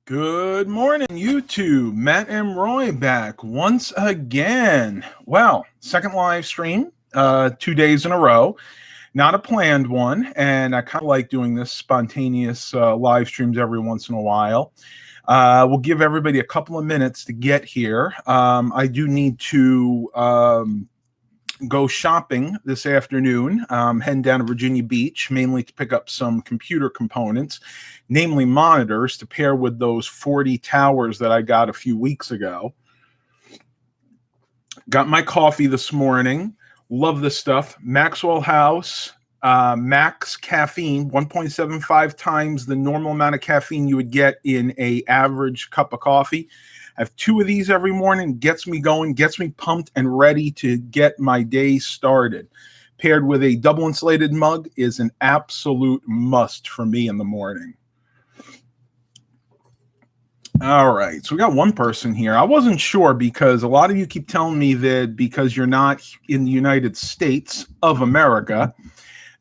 Good morning, YouTube. Matt and Roy back once again. Well, second live stream, 2 days in a row. Not a planned one, and I kind of like doing this spontaneous live streams every once in a while. We'll give everybody a couple of minutes to get here. I do need to go shopping this afternoon, heading down to Virginia Beach, mainly to pick up some computer components, namely monitors, to pair with those 40 towers that I got a few weeks ago. Got my coffee this morning. Love this stuff. Maxwell House, max caffeine, 1.75 times the normal amount of caffeine you would get in an average cup of coffee. I have 2 of these every morning. Gets me going, gets me pumped and ready to get my day started. Paired with a double insulated mug is an absolute must for me in the morning. All right, so we got one person here. I wasn't sure because a lot of you keep telling me that because you're not in the United States of America,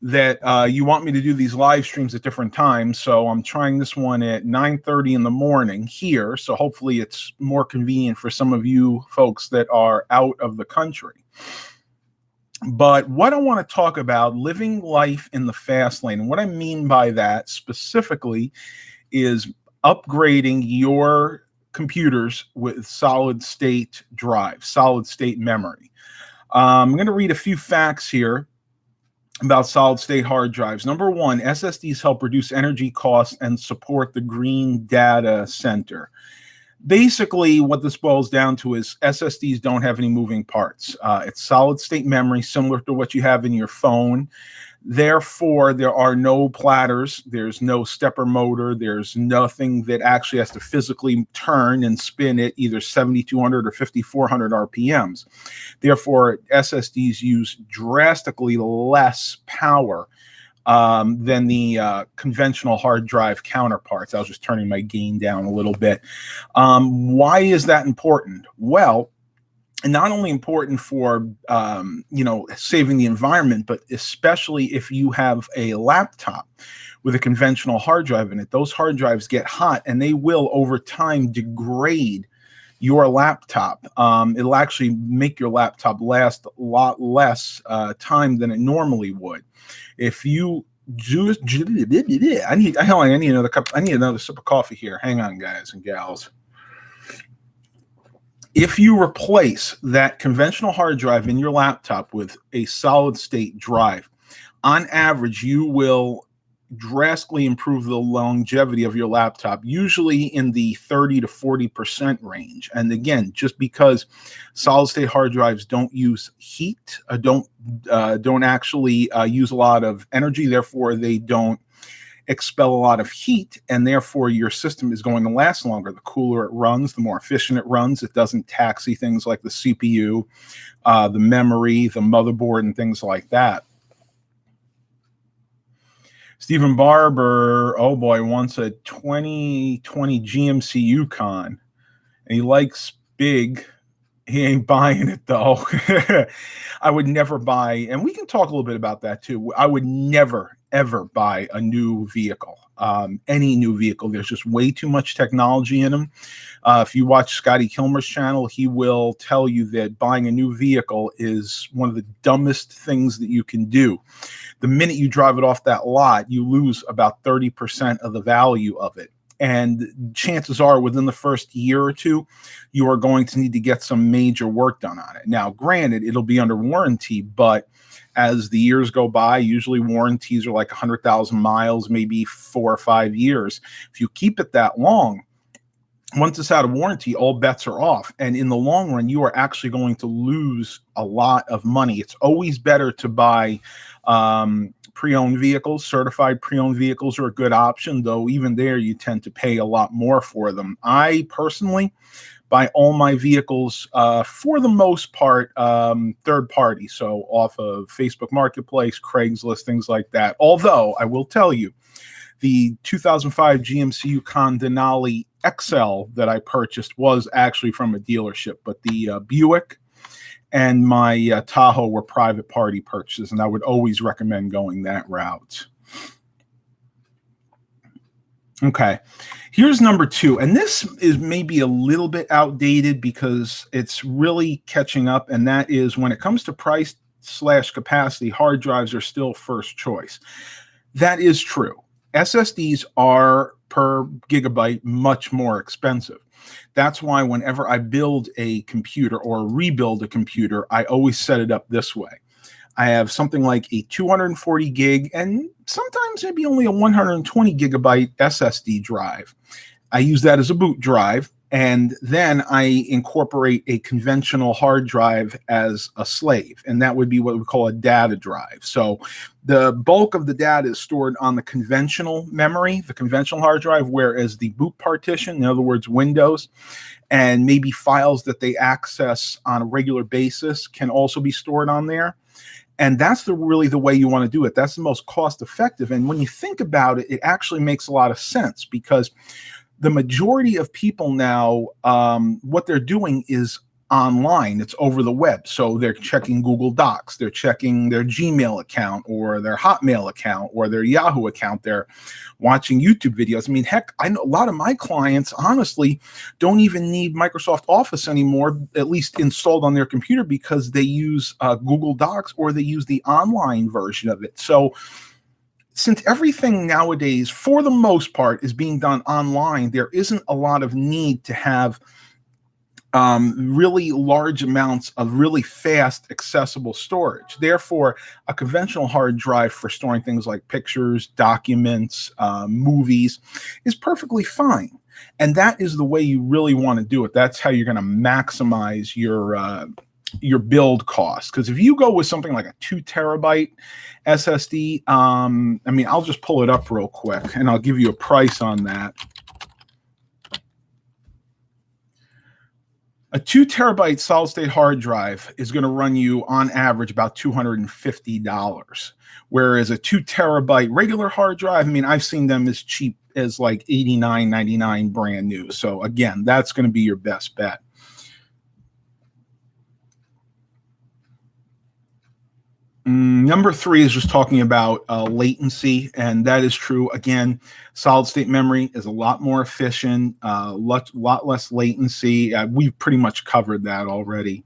that you want me to do these live streams at different times. So I'm trying this one at 9:30 in the morning here. So hopefully it's more convenient for some of you folks that are out of the country. But what I want to talk about, living life in the fast lane. And what I mean by that specifically is upgrading your computers with solid state drive, solid state memory. I'm going to read a few facts here about solid state hard drives. Number one, SSDs help reduce energy costs and support the green data center. Basically, what this boils down to is SSDs don't have any moving parts. It's solid state memory, similar to what you have in your phone. Therefore, there are no platters, there's no stepper motor, there's nothing that actually has to physically turn and spin at either 7,200 or 5,400 RPMs. Therefore, SSDs use drastically less power than the conventional hard drive counterparts. I was just turning my gain down a little bit. Why is that important? Well, not only important for saving the environment, but especially if you have a laptop with a conventional hard drive in it. Those hard drives get hot and they will over time degrade your laptop. It'll actually make your laptop last a lot less time than it normally would. If you just I need another cup. I need another sip of coffee here. Hang on, guys and gals. If you replace that conventional hard drive in your laptop with a solid state drive, on average, you will drastically improve the longevity of your laptop, usually in the 30 to 40% range. And again, just because solid state hard drives don't use heat, don't actually use a lot of energy, therefore they don't expel a lot of heat, and therefore your system is going to last longer. The cooler it runs, the more efficient it runs. It doesn't taxi things like the CPU, the memory, the motherboard, and things like that. Stephen Barber, oh boy, wants a 2020 GMC Yukon, and he likes big. He ain't buying it though. I would never buy, and we can talk a little bit about that too. I would never, ever buy a new vehicle, any new vehicle. There's just way too much technology in them. If you watch Scotty Kilmer's channel, he will tell you that buying a new vehicle is one of the dumbest things that you can do. The minute you drive it off that lot, you lose about 30% of the value of it. And chances are within the first year or two, you are going to need to get some major work done on it. Now, granted, it'll be under warranty, but as the years go by, usually warranties are like 100,000 miles, maybe 4 or 5 years. If you keep it that long, once it's out of warranty, all bets are off. And in the long run, you are actually going to lose a lot of money. It's always better to buy pre-owned vehicles. Certified pre-owned vehicles are a good option, though even there you tend to pay a lot more for them. I personally buy all my vehicles for the most part third party, so off of Facebook Marketplace, Craigslist, things like that. Although I will tell you, the 2005 GMC Yukon Denali XL that I purchased was actually from a dealership, but the Buick and my Tahoe were private party purchases, and I would always recommend going that route. Okay. Here's number two. And this is maybe a little bit outdated because it's really catching up. And that is when it comes to price slash capacity, hard drives are still first choice. That is true. SSDs are per gigabyte much more expensive. That's why whenever I build a computer or rebuild a computer, I always set it up this way. I have something like a 240 gig and sometimes maybe only a 120 gigabyte SSD drive. I use that as a boot drive, and then I incorporate a conventional hard drive as a slave, and that would be what we call a data drive. So the bulk of the data is stored on the conventional memory, the conventional hard drive, whereas the boot partition, in other words, Windows, and maybe files that they access on a regular basis can also be stored on there. And that's really the way you want to do it. That's the most cost effective. And when you think about it, it actually makes a lot of sense because the majority of people now, what they're doing is online. It's over the web. So they're checking Google Docs, they're checking their Gmail account or their Hotmail account or their Yahoo account. They're watching YouTube videos. I mean, heck, I know a lot of my clients honestly don't even need Microsoft Office anymore, at least installed on their computer, because they use Google Docs or they use the online version of it. So since everything nowadays, for the most part, is being done online, there isn't a lot of need to have really large amounts of really fast, accessible storage. Therefore, a conventional hard drive for storing things like pictures, documents, movies is perfectly fine. And that is the way you really want to do it. That's how you're going to maximize your build cost. Because if you go with something like a 2 terabyte SSD, I mean, I'll just pull it up real quick and I'll give you a price on that. A 2 terabyte solid state hard drive is going to run you on average about $250. Whereas a 2 terabyte regular hard drive, I mean, I've seen them as cheap as like $89.99 brand new. So again, that's going to be your best bet. Number three is just talking about latency, and that is true. Again, solid state memory is a lot more efficient, lot less latency. We've pretty much covered that already.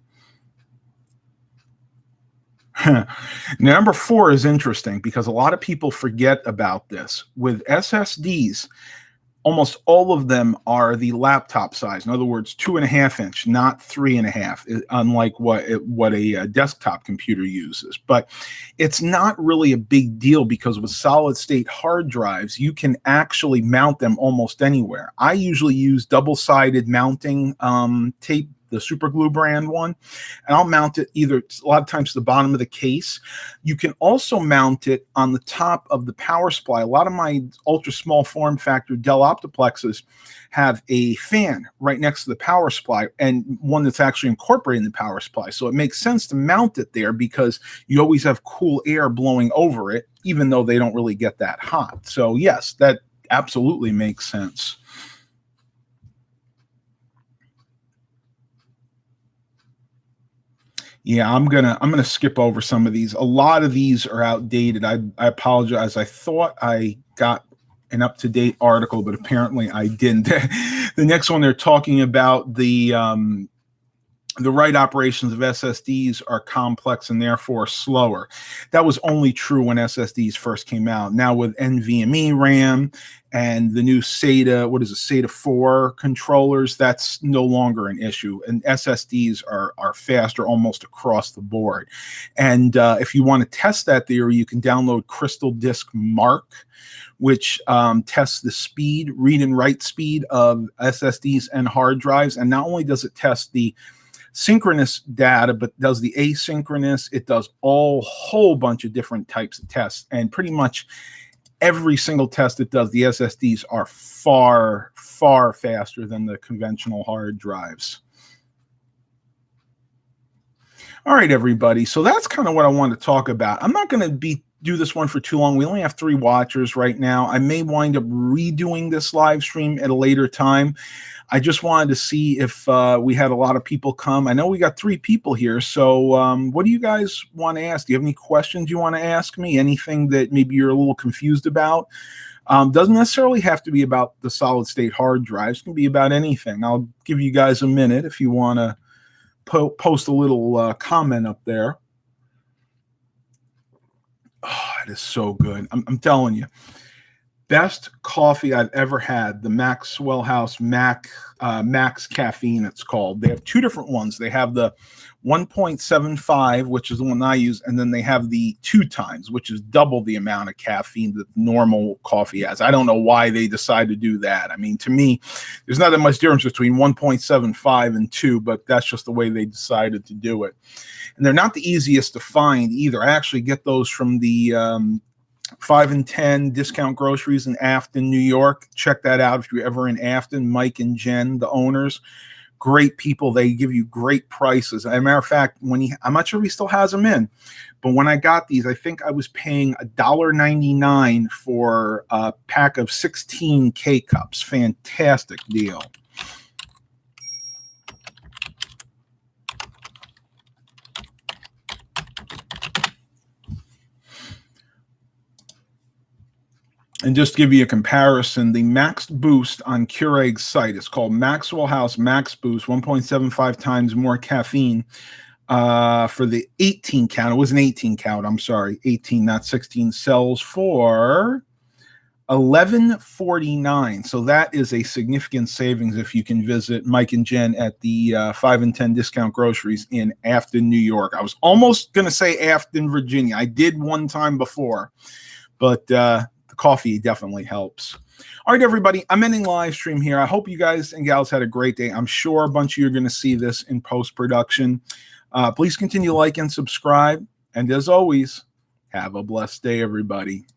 Number four is interesting because a lot of people forget about this. With SSDs, almost all of them are the laptop size. In other words, 2.5 inch, not 3.5, unlike what a desktop computer uses. But it's not really a big deal because with solid state hard drives, you can actually mount them almost anywhere. I usually use double-sided mounting tape, the Super Glue brand one, and I'll mount it either a lot of times to the bottom of the case. You can also mount it on the top of the power supply. A lot of my ultra small form factor Dell Optiplexes have a fan right next to the power supply and one that's actually incorporated in the power supply. So it makes sense to mount it there because you always have cool air blowing over it, even though they don't really get that hot. So yes, that absolutely makes sense. Yeah, I'm gonna skip over some of these. A lot of these are outdated. I apologize. I thought I got an up-to-date article, but apparently I didn't. The next one, they're talking about the write operations of SSDs are complex and therefore slower. That was only true when SSDs first came out. Now with NVMe RAM and the new SATA, SATA 4 controllers, that's no longer an issue. And SSDs are faster almost across the board. And if you want to test that theory, you can download Crystal Disk Mark, which tests the speed, read and write speed of SSDs and hard drives. And not only does it test the synchronous data, but does the asynchronous. It does a whole bunch of different types of tests, and pretty much every single test it does, the SSDs are far, far faster than the conventional hard drives. All right, everybody. So that's kind of what I want to talk about. I'm not going to do this one for too long. We only have 3 watchers right now. I may wind up redoing this live stream at a later time. I just wanted to see if we had a lot of people come. I know we got 3 people here. So what do you guys want to ask? Do you have any questions you want to ask me? Anything that maybe you're a little confused about? Doesn't necessarily have to be about the solid state hard drives. It can be about anything. I'll give you guys a minute if you want to post a little comment up there. Oh, it is so good. I'm telling you. Best coffee I've ever had, the Maxwell House Max Caffeine, it's called. They have two different ones. They have the 1.75, which is the one I use, and then they have the 2 times, which is double the amount of caffeine that normal coffee has. I don't know why they decide to do that. I mean, to me, there's not that much difference between 1.75 and 2, but that's just the way they decided to do it. And they're not the easiest to find either. I actually get those from the 5 and 10 discount groceries in Afton, New York. Check that out if you're ever in Afton. Mike and Jen, the owners, great people. They give you great prices. As a matter of fact, I'm not sure if he still has them in, but when I got these, I think I was paying $1.99 for a pack of 16 K-cups. Fantastic deal. And just to give you a comparison, the Max Boost on Keurig's site is called Maxwell House Max Boost, 1.75 times more caffeine for the 18 count. It was an 18 count. I'm sorry, 18, not 16. Sells for $11.49. So that is a significant savings if you can visit Mike and Jen at the 5 and 10 discount groceries in Afton, New York. I was almost going to say Afton, Virginia. I did one time before, but coffee definitely helps. All right, everybody, I'm ending live stream here. I hope you guys and gals had a great day. I'm sure a bunch of you are going to see this in post-production. Please continue to like and subscribe. And as always, have a blessed day, everybody.